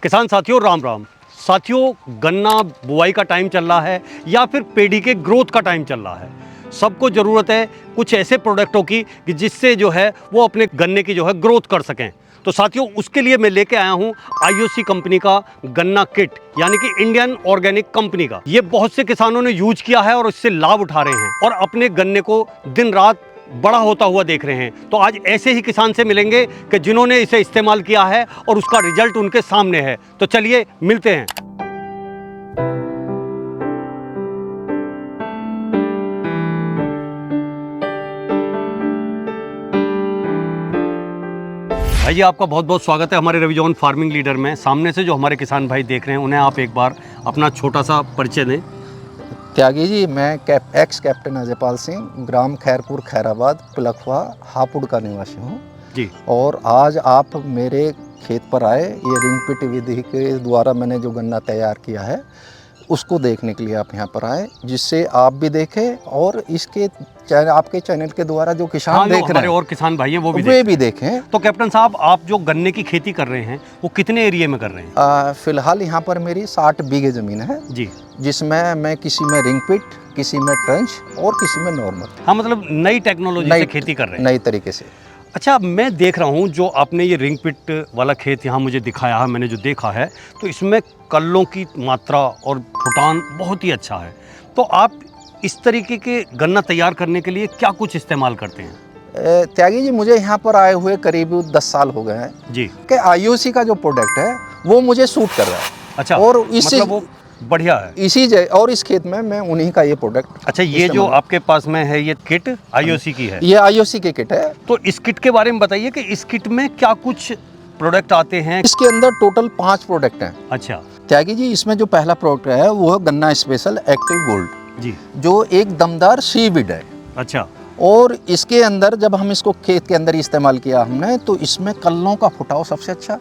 किसान साथियों राम राम। साथियों, गन्ना बुआई का टाइम चल रहा है या फिर पेड़ी के ग्रोथ का टाइम चल रहा है। सबको ज़रूरत है कुछ ऐसे प्रोडक्टों की कि जिससे जो है वो अपने गन्ने की जो है ग्रोथ कर सकें। तो साथियों, उसके लिए मैं लेके आया हूँ आईओसी कंपनी का गन्ना किट, यानी कि इंडियन ऑर्गेनिक कंपनी का। ये बहुत से किसानों ने यूज किया है और इससे लाभ उठा रहे हैं और अपने गन्ने को दिन रात बड़ा होता हुआ देख रहे हैं। तो आज ऐसे ही किसान से मिलेंगे कि जिन्होंने इसे इस्तेमाल किया है और उसका रिजल्ट उनके सामने है। तो चलिए मिलते हैं। भाई, आपका बहुत बहुत स्वागत है हमारे रविजोन फार्मिंग लीडर में। सामने से जो हमारे किसान भाई देख रहे हैं, उन्हें आप एक बार अपना छोटा सा परिचय दें। त्यागी जी, मैं एक्स कैप्टन अजयपाल सिंह, ग्राम खैरपुर खैराबाद पिलखवा हापुड़ का निवासी हूँ जी। और आज आप मेरे खेत पर आए। ये रिंग पिट विधि के द्वारा मैंने जो गन्ना तैयार किया है उसको देखने के लिए आप यहाँ पर आए, जिससे आप भी देखें और इसके आपके चैनल के द्वारा जो किसान देख रहे हैं और किसान भाई हैं वो भी देखें। तो कैप्टन साहब, आप जो गन्ने की खेती कर रहे हैं वो कितने एरिया में कर रहे हैं? फिलहाल यहाँ पर मेरी 60 बीघे ज़मीन है जी, जिसमें मैं किसी में रिंग पिट, किसी में ट्रंच और किसी में नॉर्मल। हाँ, मतलब नई टेक्नोलॉजी से खेती कर रहे हैं, नई तरीके से। अच्छा, मैं देख रहा हूँ जो आपने ये रिंग पिट वाला खेत यहाँ मुझे दिखाया है, मैंने जो देखा है तो इसमें कल्लों की मात्रा और फुटान बहुत ही अच्छा है। तो आप इस तरीके के गन्ना तैयार करने के लिए क्या कुछ इस्तेमाल करते हैं? त्यागी जी, मुझे यहाँ पर आए हुए करीब 10 साल हो गए हैं जी कि आईओसी का जो प्रोडक्ट है वो मुझे सूट कर रहा है। अच्छा, और इस मतलब वो बढ़िया है और इस खेत में मैं उन्हीं का ये प्रोडक्ट। अच्छा, ये जो आपके पास में है ये किट आईओसी की है? ये आईओसी की किट है। तो इस किट के बारे में बताइए कि इस किट में क्या कुछ प्रोडक्ट आते हैं? इसके अंदर टोटल 5 प्रोडक्ट हैं। अच्छा त्यागी जी, इसमें जो पहला प्रोडक्ट है वो है गन्ना स्पेशल एक्टिव गोल्ड जी, जो एक दमदार सीविड है। अच्छा, और इसके अंदर जब हम इसको खेत के अंदर इस्तेमाल किया हमने, तो इसमें कल्लों का फुटाव सबसे अच्छा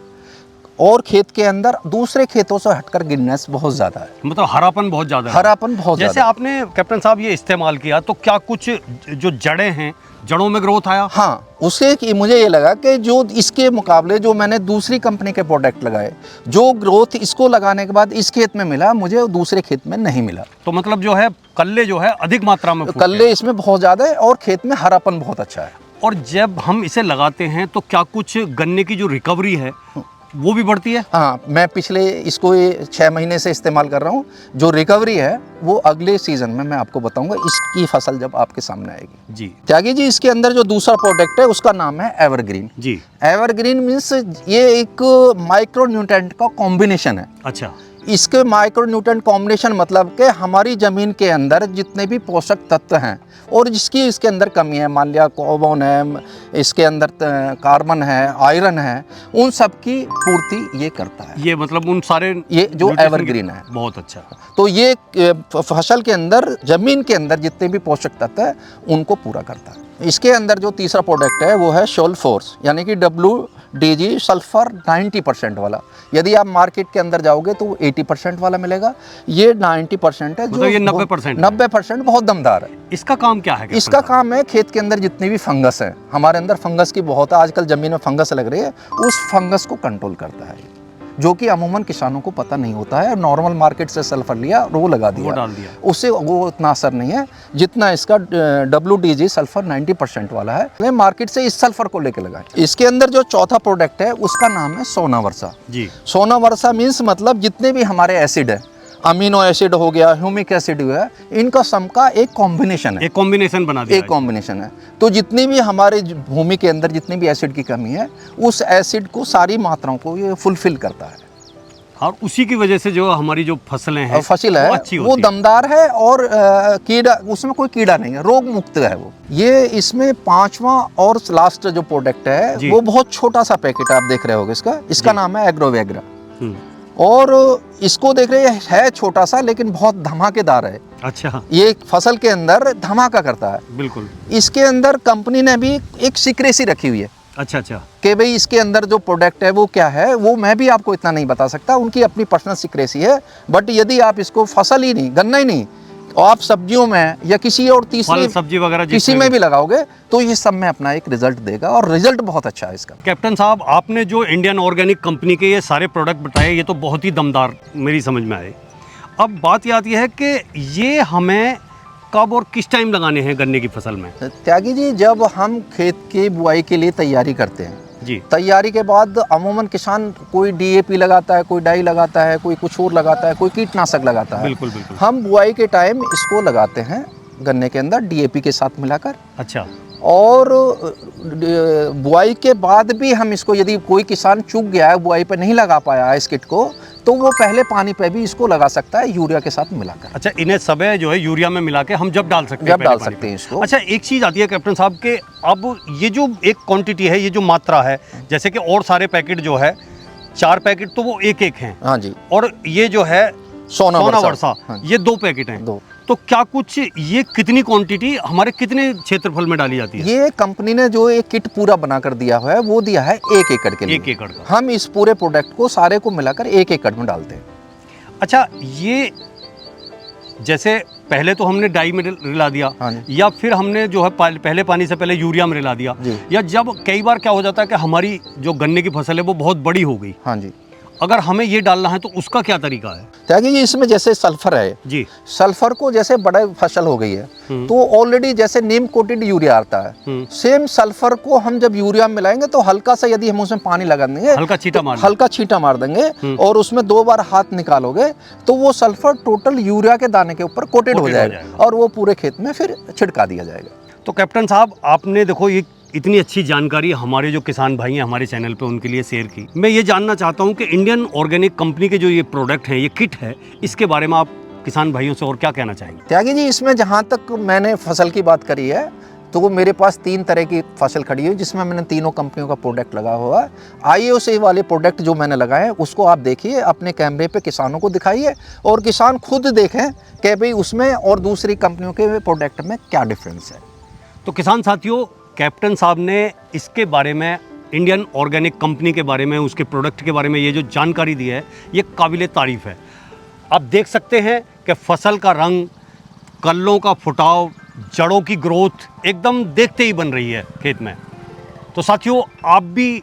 और खेत के अंदर दूसरे खेतों से हटकर गिरनेस बहुत ज़्यादा है, मतलब हरापन बहुत ज़्यादा है। हरापन बहुत जैसे ज़्यादा। आपने कैप्टन साहब ये इस्तेमाल किया तो क्या कुछ जो जड़ें हैं, जड़ों में ग्रोथ आया? हाँ, उससे कि मुझे ये लगा कि जो इसके मुकाबले जो मैंने दूसरी कंपनी के प्रोडक्ट लगाए, जो ग्रोथ इसको लगाने के बाद इस खेत में मिला, मुझे दूसरे खेत में नहीं मिला। तो मतलब जो है कल्ले जो है अधिक मात्रा में फूटते कल्ले इसमें बहुत ज़्यादा है और खेत में हरापन बहुत अच्छा है। और जब हम इसे लगाते हैं तो क्या कुछ गन्ने की जो रिकवरी है वो भी बढ़ती है? हाँ, मैं पिछले इसको 6 महीने से इस्तेमाल कर रहा हूँ। जो रिकवरी है वो अगले सीजन में मैं आपको बताऊंगा, इसकी फसल जब आपके सामने आएगी। जी त्यागी जी, इसके अंदर जो दूसरा प्रोडक्ट है उसका नाम है एवरग्रीन। जी, एवरग्रीन मीन्स ये एक माइक्रो न्यूट्रेंट का कॉम्बिनेशन है। अच्छा, इसके माइक्रो न्यूट्रेंट कॉम्बिनेशन मतलब कि हमारी ज़मीन के अंदर जितने भी पोषक तत्व हैं और जिसकी इसके अंदर कमी है, मान लिया कार्बन है, इसके अंदर कार्बन है, आयरन है, उन सब की पूर्ति ये करता है। ये मतलब उन सारे ये जो एवरग्रीन है बहुत अच्छा। तो ये फसल के अंदर, ज़मीन के अंदर जितने भी पोषक तत्व है उनको पूरा करता है। इसके अंदर जो तीसरा प्रोडक्ट है वो है सोल फोर्स, यानी कि WDG सल्फर 90% वाला। यदि आप मार्केट के अंदर जाओगे तो 80% वाला मिलेगा, ये 90% है, जो ये 90% 90% बहुत दमदार है। इसका काम क्या है? इसका काम है खेत के अंदर जितनी भी फंगस है, हमारे अंदर फंगस की बहुत आजकल ज़मीन में फंगस लग रही है, उस फंगस को कंट्रोल करता है, जो कि अमूमन किसानों को पता नहीं होता है। नॉर्मल मार्केट से सल्फर लिया और वो लगा दिया, वो डाल दिया, उससे वो इतना असर नहीं है जितना इसका WDG सल्फर 90% वाला है। मैं मार्केट से इस सल्फर को लेके लगाए। इसके अंदर जो चौथा प्रोडक्ट है उसका नाम है सोना वर्षा जी। सोना वर्षा मीन्स मतलब जितने भी हमारे एसिड है, अमीनो एसिड हो गया, ह्यूमिक एसिड हो गया, इनका सम का एक कॉम्बिनेशन है, एक कॉम्बिनेशन बना दिया, एक कॉम्बिनेशन है। तो जितनी भी हमारे भूमि के अंदर जितनी भी एसिड की कमी है, उस एसिड को सारी मात्राओं को ये फुलफिल करता है और उसी की वजह से जो हमारी जो फसलें हैं, फसल है वो दमदार है और कीड़ा, उसमें कोई कीड़ा नहीं है, रोग मुक्त है वो। ये इसमें 5वां और लास्ट जो प्रोडक्ट है वो बहुत छोटा सा पैकेट आप देख रहे होगे इसका नाम है एग्रोवेग्रा। और इसको देख रहे है छोटा सा लेकिन बहुत धमाकेदार है। अच्छा, ये फसल के अंदर धमाका करता है बिल्कुल। इसके अंदर कंपनी ने भी एक सीक्रेसी रखी हुई है। अच्छा अच्छा, कि भाई इसके अंदर जो प्रोडक्ट है वो क्या है, वो मैं भी आपको इतना नहीं बता सकता, उनकी अपनी पर्सनल सीक्रेसी है। बट यदि आप इसको फसल ही नहीं, गन्ना ही नहीं, आप सब्जियों में या किसी और फल तीसरी सब्जी वगैरह किसी जिसमें में भी लगाओगे तो ये सब में अपना एक रिजल्ट देगा, और रिजल्ट बहुत अच्छा है इसका। कैप्टन साहब, आपने जो इंडियन ऑर्गेनिक कंपनी के ये सारे प्रोडक्ट बताए, ये तो बहुत ही दमदार मेरी समझ में आए। अब बात ये आती है कि ये हमें कब और किस टाइम लगाने हैं गन्ने की फसल में? त्यागी जी, जब हम खेत की बुआई के लिए तैयारी करते हैं जी, तैयारी के बाद अमूमन किसान कोई डीएपी लगाता है, कोई डाई लगाता है, कोई कुछ और लगाता है, कोई कीटनाशक लगाता है। बिल्कुल बिल्कुल। हम बुआई के टाइम इसको लगाते हैं गन्ने के अंदर डीएपी के साथ मिलाकर, अच्छा, और बुआई के बाद भी हम इसको, यदि कोई किसान चूक गया है, बुआई पे नहीं लगा पाया है इस किट को, तो वो पहले पानी पे भी इसको लगा सकता है यूरिया के साथ मिलाकर। अच्छा, इन्हें सब जो है यूरिया में मिला के हम जब डाल सकते हैं? जब पहले डाल पानी सकते हैं में। इसको। अच्छा, एक चीज़ आती है कैप्टन साहब के, अब ये जो एक क्वांटिटी है, ये जो मात्रा है, जैसे कि और सारे पैकेट जो है 4 पैकेट तो वो एक एक हैं, हाँ जी, और ये जो है सोना वर्षा हाँ जी, ये 2 पैकेट हैं। 2। तो क्या कुछ ये कितनी क्वांटिटी हमारे कितने क्षेत्रफल में डाली जाती है? ये कंपनी ने जो एक किट पूरा बनाकर दिया हुआ है वो दिया है 1 एकड़ के लिए। 1 एकड़ का। हम इस पूरे प्रोडक्ट को सारे को मिलाकर 1 एकड़ में डालते हैं। अच्छा, ये जैसे पहले तो हमने डाई में रिला दिया, हाँ जी, या फिर हमने जो है पहले पानी से पहले यूरिया में रिला दिया, जी। या जब कई बार क्या हो जाता है कि हमारी जो गन्ने की फसल है वो बहुत बड़ी हो गई, हाँ जी, अगर हमें ये डालना है तो उसका क्या तरीका है? त्यागी जी, इसमें जैसे सल्फर है जी, सल्फर को जैसे बड़े फसल हो गई है तो ऑलरेडी जैसे नीम कोटेड यूरिया आता है, सेम सल्फर को हम जब यूरिया में मिलाएंगे तो हल्का सा यदि हम उसमें पानी लगा देंगे, हल्का छींटा मार हल्का छींटा मार देंगे और उसमें 2 बार हाथ निकालोगे तो वो सल्फर टोटल यूरिया के दाने के ऊपर कोटेड हो जाएगा और वो पूरे खेत में फिर छिड़का दिया जाएगा। तो कैप्टन साहब, आपने देखो ये इतनी अच्छी जानकारी हमारे जो किसान भाई हैं हमारे चैनल पे उनके लिए शेयर की। मैं ये जानना चाहता हूँ कि इंडियन ऑर्गेनिक कंपनी के जो ये प्रोडक्ट हैं, ये किट है, इसके बारे में आप किसान भाइयों से और क्या कहना चाहेंगे? त्यागी जी, इसमें जहाँ तक मैंने फसल की बात करी है तो वो मेरे पास 3 तरह की फसल खड़ी है जिसमें मैंने तीनों कंपनियों का प्रोडक्ट लगा हुआ है। IOC वाले प्रोडक्ट जो मैंने लगाए हैं उसको आप देखिए, अपने कैमरे पे किसानों को दिखाइए और किसान खुद देखें कि भाई उसमें और दूसरी कंपनियों के प्रोडक्ट में क्या डिफरेंस है। तो किसान साथियों, कैप्टन साहब ने इसके बारे में, इंडियन ऑर्गेनिक कंपनी के बारे में, उसके प्रोडक्ट के बारे में ये जो जानकारी दी है, ये काबिले तारीफ़ है। आप देख सकते हैं कि फसल का रंग, कल्लों का फुटाव, जड़ों की ग्रोथ एकदम देखते ही बन रही है खेत में। तो साथियों, आप भी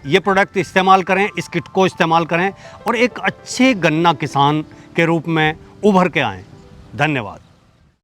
ये प्रोडक्ट इस्तेमाल करें, इस किट को इस्तेमाल करें और एक अच्छे गन्ना किसान के रूप में उभर के आएँ। धन्यवाद।